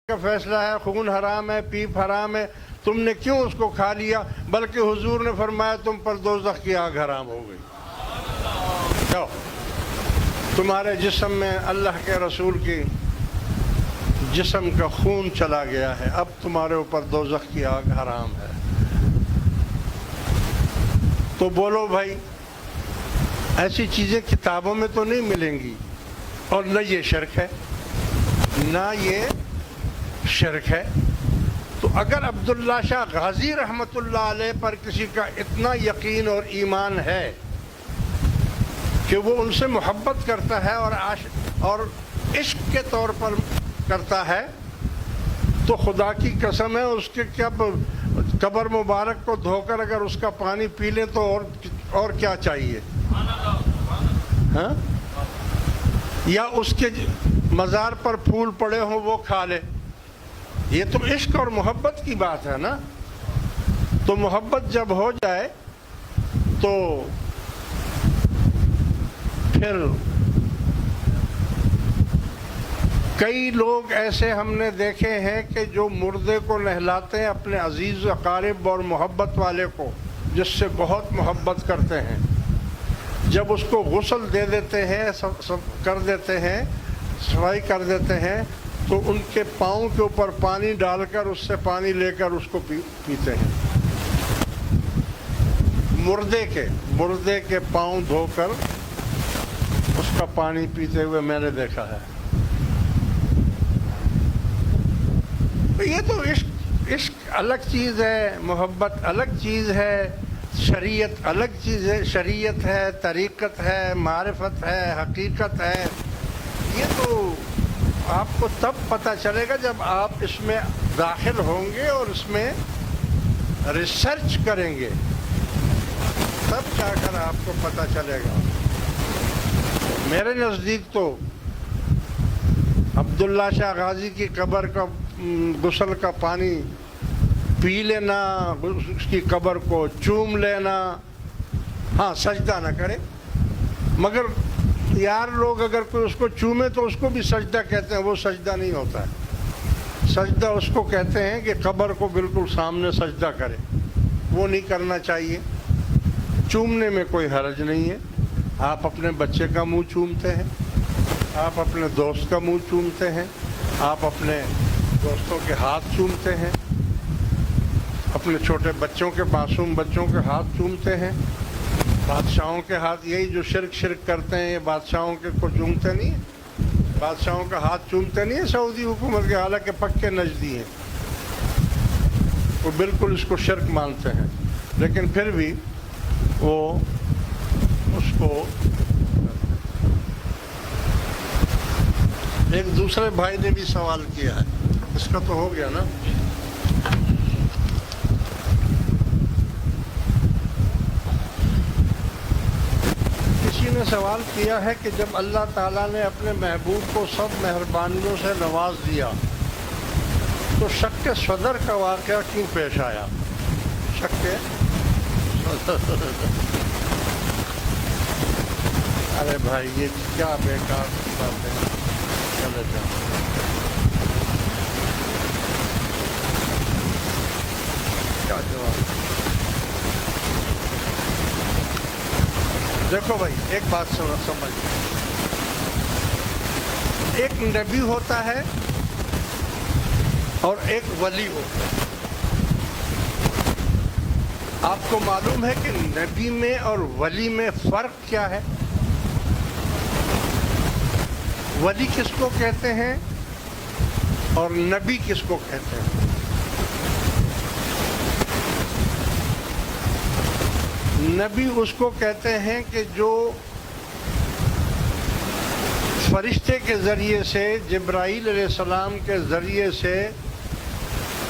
کا فیصلہ ہے، خون حرام ہے، پیپ حرام ہے، تم نے کیوں اس کو کھا لیا؟ بلکہ حضور نے فرمایا تم پر دوزخ کی آگ حرام ہو گئی۔ کیوں؟ تمہارے جسم میں اللہ کے رسول کی جسم کا خون چلا گیا ہے، اب تمہارے اوپر دوزخ کی آگ حرام ہے۔ تو بولو بھائی، ایسی چیزیں کتابوں میں تو نہیں ملیں گی، اور نہ یہ شرک ہے، نہ یہ شرک ہے۔ تو اگر عبداللہ شاہ غازی رحمۃ اللہ علیہ پر کسی کا اتنا یقین اور ایمان ہے کہ وہ ان سے محبت کرتا ہے اور عشق کے طور پر کرتا ہے، تو خدا کی قسم ہے اس کے قبر مبارک کو دھو کر اگر اس کا پانی پی لے تو اور کیا چاہیے؟ ہاں؟ یا اس کے مزار پر پھول پڑے ہوں وہ کھا لے۔ یہ تو عشق اور محبت کی بات ہے نا۔ تو محبت جب ہو جائے تو پھر کئی لوگ ایسے ہم نے دیکھے ہیں کہ جو مردے کو نہلاتے ہیں اپنے عزیز اقارب اور محبت والے کو، جس سے بہت محبت کرتے ہیں، جب اس کو غسل دے دیتے ہیں، کر دیتے ہیں، صفائی کر دیتے ہیں، تو ان کے پاؤں کے اوپر پانی ڈال کر اس سے پانی لے کر اس کو پیتے ہیں۔ مردے کے پاؤں دھو کر اس کا پانی پیتے ہوئے میں نے دیکھا ہے۔ یہ تو عشق الگ چیز ہے، محبت الگ چیز ہے، شریعت الگ چیز ہے، شریعت ہے، طریقت ہے، معرفت ہے، حقیقت ہے۔ یہ تو آپ کو تب پتہ چلے گا جب آپ اس میں داخل ہوں گے اور اس میں ریسرچ کریں گے، تب جا کر آپ کو پتہ چلے گا۔ میرے نزدیک تو عبداللہ شاہ غازی کی قبر کا غسل کا پانی پی لینا، اس کی قبر کو چوم لینا، ہاں سجدہ نہ کرے، مگر یار لوگ اگر کوئی اس کو چومے تو اس کو بھی سجدہ کہتے ہیں، وہ سجدہ نہیں ہوتا ہے۔ سجدہ اس کو کہتے ہیں کہ قبر کو بالکل سامنے سجدہ کرے، وہ نہیں کرنا چاہیے۔ چومنے میں کوئی حرج نہیں ہے، آپ اپنے بچے کا منہ چومتے ہیں، آپ اپنے دوست کا منہ چومتے ہیں، آپ اپنے دوستوں کے ہاتھ چومتے ہیں، اپنے چھوٹے بچوں کے معصوم بچوں کے ہاتھ چومتے ہیں، بادشاہوں کے ہاتھ، یہی جو شرک کرتے ہیں یہ بادشاہوں کے کو چومتے نہیں ہیں، بادشاہوں کا ہاتھ چومتے نہیں ہیں سعودی حکومت کے، حالانکہ پکے نجدی ہیں، وہ بالکل اس کو شرک مانتے ہیں، لیکن پھر بھی وہ اس کو۔ ایک دوسرے بھائی نے بھی سوال کیا ہے، اس کا تو ہو گیا نا۔ کسی نے سوال کیا ہے کہ جب اللہ تعالیٰ نے اپنے محبوب کو سب مہربانیوں سے نواز دیا تو شک صدر کا واقعہ کیوں پیش آیا؟ شک ارے بھائی یہ کیا بیکار بات ہے، چلے جاؤ۔ کیا جواب؟ دیکھو بھائی ایک بات سمجھ، ایک نبی ہوتا ہے اور ایک ولی ہوتا ہے۔ آپ کو معلوم ہے کہ نبی میں اور ولی میں فرق کیا ہے؟ ولی کس کو کہتے ہیں اور نبی کس کو کہتے ہیں؟ نبی اس کو کہتے ہیں کہ جو فرشتے کے ذریعے سے، جبرائیل علیہ السلام کے ذریعے سے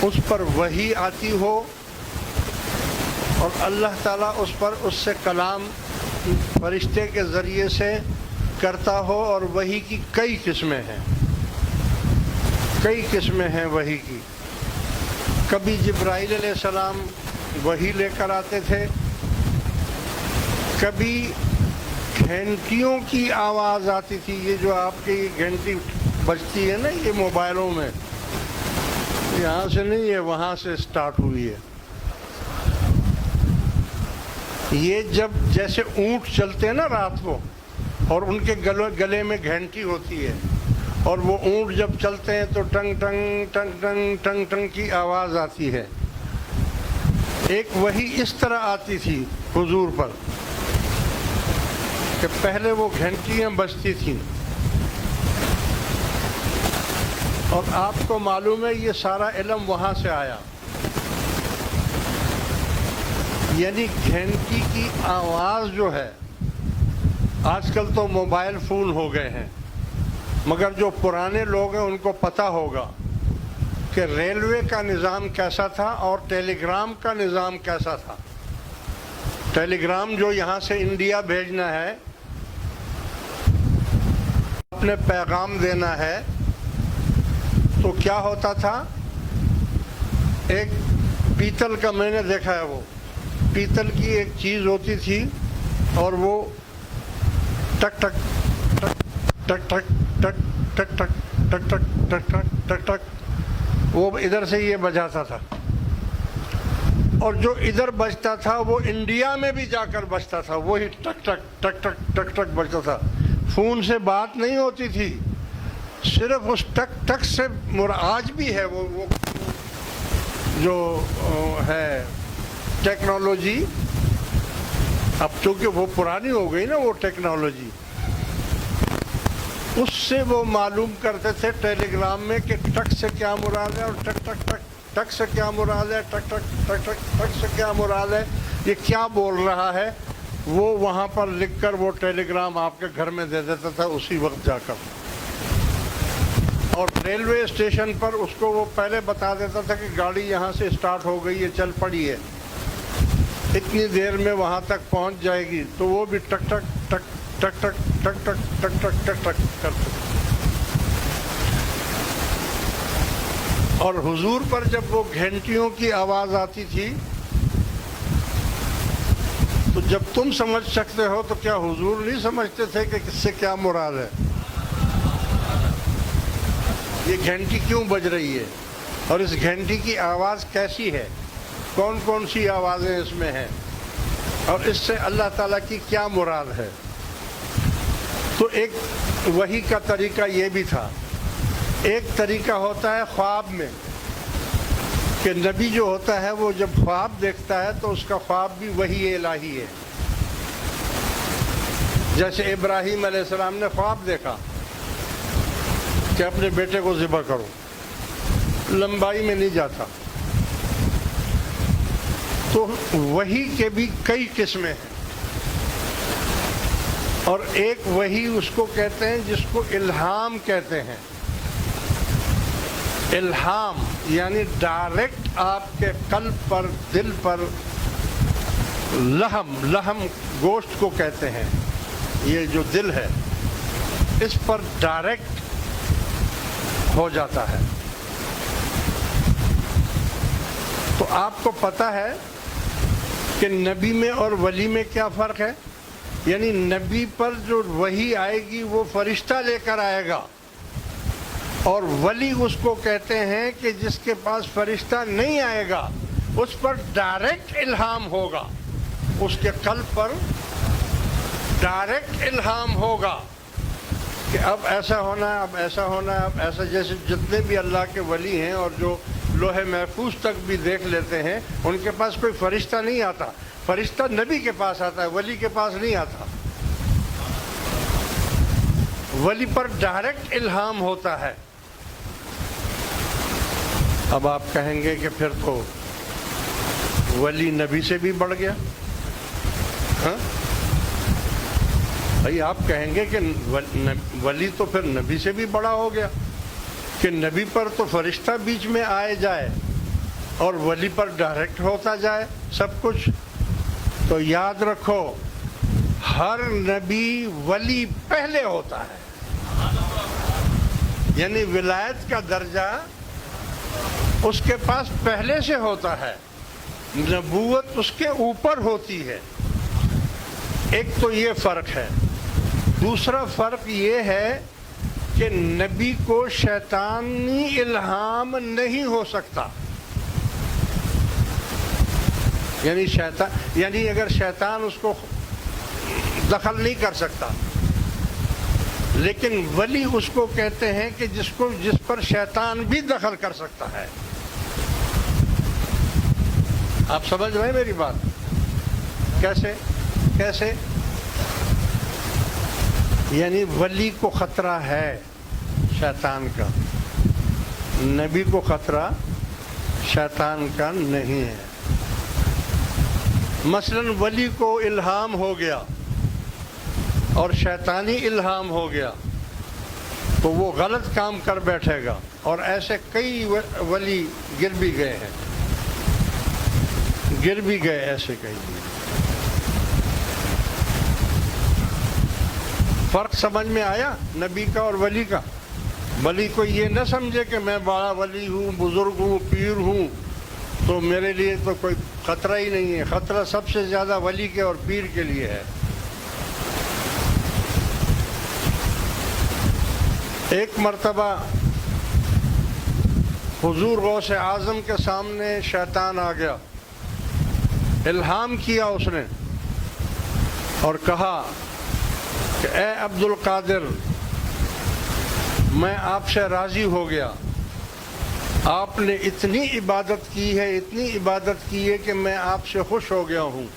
اس پر وحی آتی ہو اور اللہ تعالیٰ اس سے کلام فرشتے کے ذریعے سے کرتا ہو، اور وحی کی کئی قسمیں ہیں، کئی قسمیں ہیں وحی کی۔ کبھی جبرائیل علیہ السلام وحی لے کر آتے تھے، کبھی گھنٹیوں کی آواز آتی تھی، یہ جو آپ کی گھنٹی بجتی ہے نا یہ موبائلوں میں، یہاں سے نہیں، یہ وہاں سے سٹارٹ ہوئی ہے. یہ جب جیسے اونٹ چلتے ہیں نا رات کو، اور ان کے گلے میں گھنٹی ہوتی ہے، اور وہ اونٹ جب چلتے ہیں تو ٹنگ ٹنگ ٹنگ ٹنگ ٹنگ ٹنگ کی آواز آتی ہے. ایک وہی اس طرح آتی تھی حضور پر کہ پہلے وہ گھنٹیاں بجتی تھیں. اور آپ کو معلوم ہے یہ سارا علم وہاں سے آیا. یعنی گھنٹی کی آواز جو ہے، آج کل تو موبائل فون ہو گئے ہیں، مگر جو پرانے لوگ ہیں ان کو پتہ ہوگا کہ ریلوے کا نظام کیسا تھا اور ٹیلی گرام کا نظام کیسا تھا. ٹیلی گرام جو یہاں سے انڈیا بھیجنا ہے، اپنے پیغام دینا ہے، تو کیا ہوتا تھا؟ ایک پیتل کا، میں نے دیکھا ہے، وہ پیتل کی ایک چیز ہوتی تھی، اور وہ ٹک ٹک ٹک ٹک ٹک ٹک ٹک ٹک ٹک ٹک ٹک ٹک ٹک، وہ ادھر سے یہ بجاتا تھا. اور جو ادھر بجتا تھا وہ انڈیا میں بھی جا کر بجتا تھا، وہی ٹک ٹک ٹک ٹک ٹک ٹک بجتا تھا. فون سے بات نہیں ہوتی تھی، صرف اس ٹک ٹک سے. آج بھی ہے وہ جو ہے ٹیکنالوجی، اب چونکہ وہ پرانی ہو گئی نا وہ ٹیکنالوجی، اس سے وہ معلوم کرتے تھے ٹیلی گرام میں کہ ٹک سے کیا مراد ہے، اور ٹک ٹک ٹک ٹک سے کیا مراد ہے، ٹک ٹک ٹک ٹک ٹک سے کیا مراد ہے، یہ کیا بول رہا ہے. وہ وہاں پر لکھ کر وہ ٹیلی گرام آپ کے گھر میں دے دیتا تھا اسی وقت جا کر. اور ریلوے اسٹیشن پر اس کو وہ پہلے بتا دیتا تھا کہ گاڑی یہاں سے اسٹارٹ ہو گئی ہے، چل پڑی ہے، اتنی دیر میں وہاں تک پہنچ جائے گی. تو وہ بھی ٹک ٹک ٹک ٹک ٹک ٹک ٹک ٹک ٹک ٹک ٹک کرتے. اور حضور پر جب وہ گھنٹیوں کی آواز آتی تھی، تو جب تم سمجھ سکتے ہو تو کیا حضور نہیں سمجھتے تھے کہ کس سے کیا مراد ہے؟ یہ گھنٹی کیوں بج رہی ہے، اور اس گھنٹی کی آواز کیسی ہے، کون کون سی آوازیں اس میں ہیں، اور اس سے اللہ تعالیٰ کی کیا مراد ہے. تو ایک وحی کا طریقہ یہ بھی تھا. ایک طریقہ ہوتا ہے خواب میں، کہ نبی جو ہوتا ہے وہ جب خواب دیکھتا ہے تو اس کا خواب بھی وحی الہی ہے. جیسے ابراہیم علیہ السلام نے خواب دیکھا کہ اپنے بیٹے کو ذبح کرو، لمبائی میں نہیں جاتا. تو وحی کے بھی کئی قسمیں ہیں، اور ایک وحی اس کو کہتے ہیں جس کو الہام کہتے ہیں. الہام یعنی ڈائریکٹ آپ کے قلب پر، دل پر، لحم گوشت کو کہتے ہیں، یہ جو دل ہے اس پر ڈائریکٹ ہو جاتا ہے. تو آپ کو پتہ ہے کہ نبی میں اور ولی میں کیا فرق ہے. یعنی نبی پر جو وحی آئے گی وہ فرشتہ لے کر آئے گا، اور ولی اس کو کہتے ہیں کہ جس کے پاس فرشتہ نہیں آئے گا اس پر ڈائریکٹ الہام ہوگا، اس کے قلب پر ڈائریکٹ الہام ہوگا کہ اب ایسا ہونا ہے، اب ایسا ہونا ہے، اب ایسا. جیسے جتنے بھی اللہ کے ولی ہیں اور جو لوح محفوظ تک بھی دیکھ لیتے ہیں، ان کے پاس کوئی فرشتہ نہیں آتا. فرشتہ نبی کے پاس آتا ہے، ولی کے پاس نہیں آتا. ولی پر ڈائریکٹ الہام ہوتا ہے. اب آپ کہیں گے کہ پھر تو ولی نبی سے بھی بڑھ گیا. ہاں بھائی، آپ کہیں گے کہ ولی تو پھر نبی سے بھی بڑا ہو گیا، کہ نبی پر تو فرشتہ بیچ میں آئے جائے اور ولی پر ڈائریکٹ ہوتا جائے سب کچھ. تو یاد رکھو، ہر نبی ولی پہلے ہوتا ہے. یعنی ولایت کا درجہ اس کے پاس پہلے سے ہوتا ہے، نبوت اس کے اوپر ہوتی ہے. ایک تو یہ فرق ہے. دوسرا فرق یہ ہے کہ نبی کو شیطانی الہام نہیں ہو سکتا، یعنی اگر شیطان اس کو دخل نہیں کر سکتا، لیکن ولی اس کو کہتے ہیں کہ جس پر شیطان بھی دخل کر سکتا ہے۔ آپ سمجھ رہے ہیں میری بات؟ کیسے؟ یعنی ولی کو خطرہ ہے شیطان کا، نبی کو خطرہ شیطان کا نہیں ہے۔ مثلا ولی کو الہام ہو گیا اور شیطانی الہام ہو گیا تو وہ غلط کام کر بیٹھے گا، اور ایسے کئی ولی گر بھی گئے ہیں، ایسے کئی۔ فرق سمجھ میں آیا نبی کا اور ولی کا؟ ولی کو یہ نہ سمجھے کہ میں بڑا ولی ہوں، بزرگ ہوں، پیر ہوں، تو میرے لیے تو کوئی خطرہ ہی نہیں ہے۔ خطرہ سب سے زیادہ ولی کے اور پیر کے لیے ہے۔ ایک مرتبہ حضور غوث اعظم کے سامنے شیطان آ گیا، الہام کیا اس نے اور کہا کہ اے عبد القادر، میں آپ سے راضی ہو گیا، آپ نے اتنی عبادت کی ہے کہ میں آپ سے خوش ہو گیا ہوں،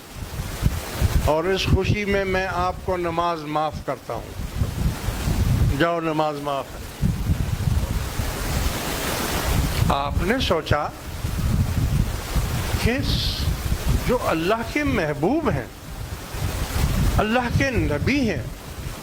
اور اس خوشی میں میں آپ کو نماز معاف کرتا ہوں، جاؤ نماز معاف ہے۔ آپ نے سوچا کہ جو اللہ کے محبوب ہیں، اللہ کے نبی ہیں،